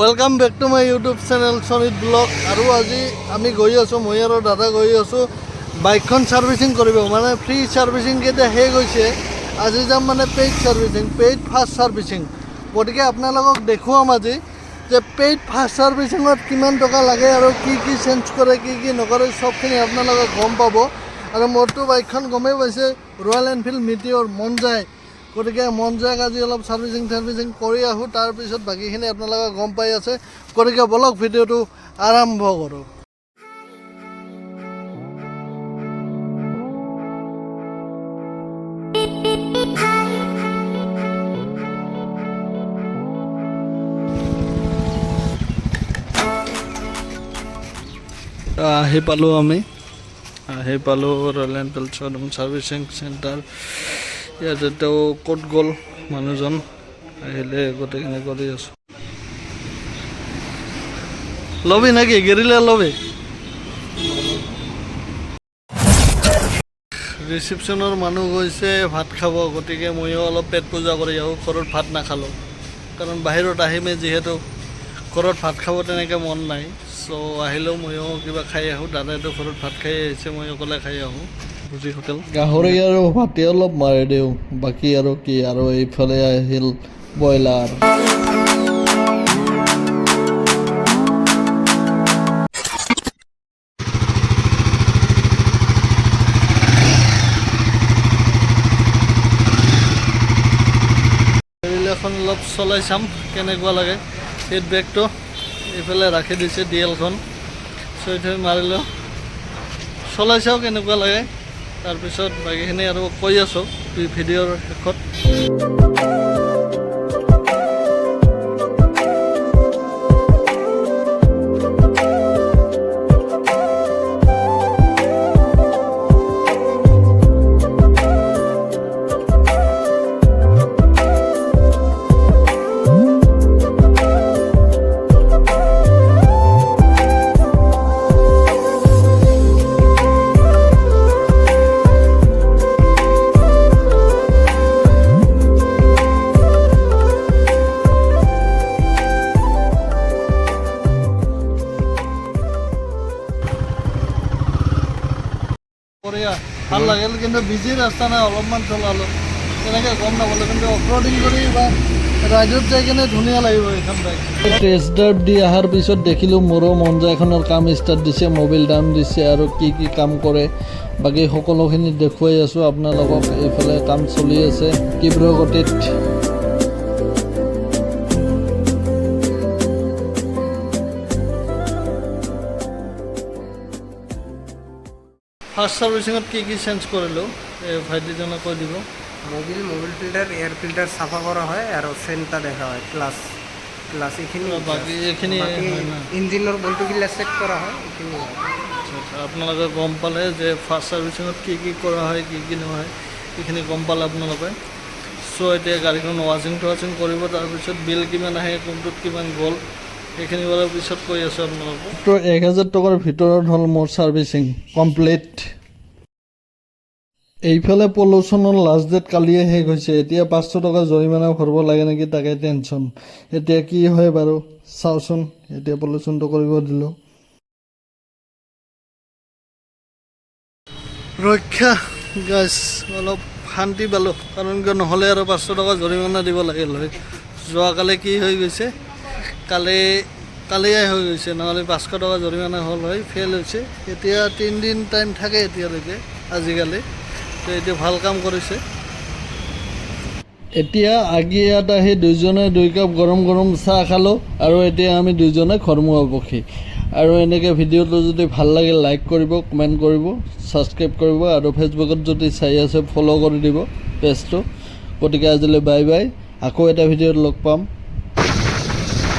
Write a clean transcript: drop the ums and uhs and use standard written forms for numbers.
Welcome back to my YouTube channel Sanit vlog. আৰু আজি আমি গৈ আছোঁ, মই আৰু দাদা গৈ আছোঁ বাইকখন ছাৰ্ভিচিং কৰিব, মানে ফ্ৰী ছাৰ্ভিচিং কেতিয়া শেষ হৈছে। আজি যাম মানে paid servicing, paid fast servicing. গতিকে আপোনালোকক দেখুৱাম আজি যে পেইড ফাষ্ট ছাৰ্ভিচিঙত কিমান টকা লাগে আৰু কি কি চেঞ্জ কৰে, কি কি নকৰে, চবখিনি আপোনালোকে গম পাব। আৰু মোৰতো বাইকখন গমেই পাইছে, ৰয়েল এনফিল্ড মিটিঅৰ মন যায়। গতিকে মন যাক আজি অলপ ছাৰ্ভিচিং কৰি আহোঁ, তাৰপিছত বাকীখিনি আপোনালোকে গম পাই আছে। গতিকে বলক ভিডিঅ'টো আৰম্ভ কৰোঁ। আহি পালোঁ royal Enfield showroom servicing centre. ইয়াতে তেওঁ ক'ত গ'ল মানুহজন, আহিলে গোটেইখিনি কৰি আছোঁ। ল'বি নেকি? গেৰিলে ল'বি? ৰিচিপশ্যনৰ মানুহ গৈছে ভাত খাব, গতিকে ময়ো অলপ পেট পূজা কৰি আহোঁ। ঘৰত ভাত নাখালোঁ, কাৰণ বাহিৰত আহিমে যিহেতু, ঘৰত ভাত খাব তেনেকৈ মন নাই। চ' আহিলেও ময়ো কিবা খাই আহোঁ। দাদাইতো ঘৰত ভাত খাই আহিছে, মই অকলে খাই আহোঁ ভুজি হোটেল। গাহৰি আৰু ভাতে অলপ মাৰি দিওঁ, বাকী আৰু কি। আৰু এইফালে আহিল ব্ৰইলাৰ। এখন অলপ চলাই চাম কেনেকুৱা লাগে, ফিডবেকটো। এইফালে ৰাখি দিছে ডিএলখন, চৈ থৈ মাৰিলোঁ, চলাই চাওঁ কেনেকুৱা লাগে। তাৰপিছত বাকীখিনি আৰু কৈ আছোঁ ভিডিঅ'ৰ শেষত। ভাল লাগিল, কিন্তু বিজি ৰাস্তা নাই, অলপমান চলালোঁ তেনেকৈ গম নাপালোঁ। কিন্তু অফৰোডিং কৰি বা ৰাইডত যাই কিনে ধুনীয়া লাগিব এইখন বাইক। টেষ্ট ড্ৰাইভ দি অহাৰ পিছত দেখিলোঁ মোৰো মন যায় এখনৰ কাম ষ্টাৰ্ট দিছে, মোবিল দাম দিছে আৰু কি কি কাম কৰে বাকী সকলোখিনি দেখুৱাই আছোঁ আপোনালোকক। এইফালে কাম চলি আছে তীব্ৰ গতিত। ফাৰ্ষ্ট ছাৰ্ভিচিঙত কি কি চেঞ্জ কৰিলোঁ এই ভাইটিজনে কৈ দিব। মোবিল ফিল্টাৰ, এয়াৰ ফিল্টাৰ চাফা কৰা হয় আৰু চেণ্টটা দেখা হয়, ক্লাছ এইখিনি। বাকী এইখিনি ইঞ্জিনৰ বল্টুগিলা চেক কৰা হয়, এইখিনি। আচ্ছা, আপোনালোকে গম পালে যে ফাৰ্ষ্ট ছাৰ্ভিচিঙত কি কি কৰা হয়, কি কি নহয়, এইখিনি গম পালে আপোনালোকে। চ' এতিয়া গাড়ীখন ৱাশ্বিং কৰিব, তাৰপিছত বিল কিমান আহে, কোনটোত কিমান গ'ল, সেইখিনি বাৰু পিছত কৈ আছোঁ আপোনালোকক। তো 1000 টকাৰ ভিতৰত হ'ল মোৰ ছাৰ্ভিচিং কমপ্লিট। এইফালে পলিউশ্যনৰ লাষ্ট ডেট কালিয়ে শেষ হৈছে। এতিয়া 500 টকা জৰিমনা ভৰিব লাগে নেকি, তাকে টেনশ্যন। এতিয়া কি হয় বাৰু চাওঁচোন। এতিয়া পলিউশ্যনটো কৰিব দিলোঁ। ৰক্ষা গাইছ, অলপ শান্তি পালোঁ, কাৰণ কিয় নহ'লে আৰু 500 টকা জৰিমনা দিব লাগিল হয়। যোৱাকালি কি হৈ গৈছে, কালিয়ে হৈ গৈছে, নহ'লে 500 টকা জৰিমনা হ'ল হয়, ফেইল হৈছে। এতিয়া 3 দিন টাইম থাকে এতিয়ালৈকে আজিকালি, তো এতিয়া ভাল কাম কৰিছে। এতিয়া আগি ইয়াত আহি দুইজনে 2 কাপ গৰম চাহ খালোঁ, আৰু এতিয়া আমি দুইজনে ঘৰমুৱা পক্ষী। আৰু এনেকৈ ভিডিঅ'টো যদি ভাল লাগে লাইক কৰিব, কমেণ্ট কৰিব, ছাবস্ক্ৰাইব কৰিব, আৰু ফেচবুকত যদি চাই আছে ফ'ল' কৰি দিব পেজটো। গতিকে আজিলৈ বাই বাই, আকৌ এটা ভিডিঅ'ত লগ পাম।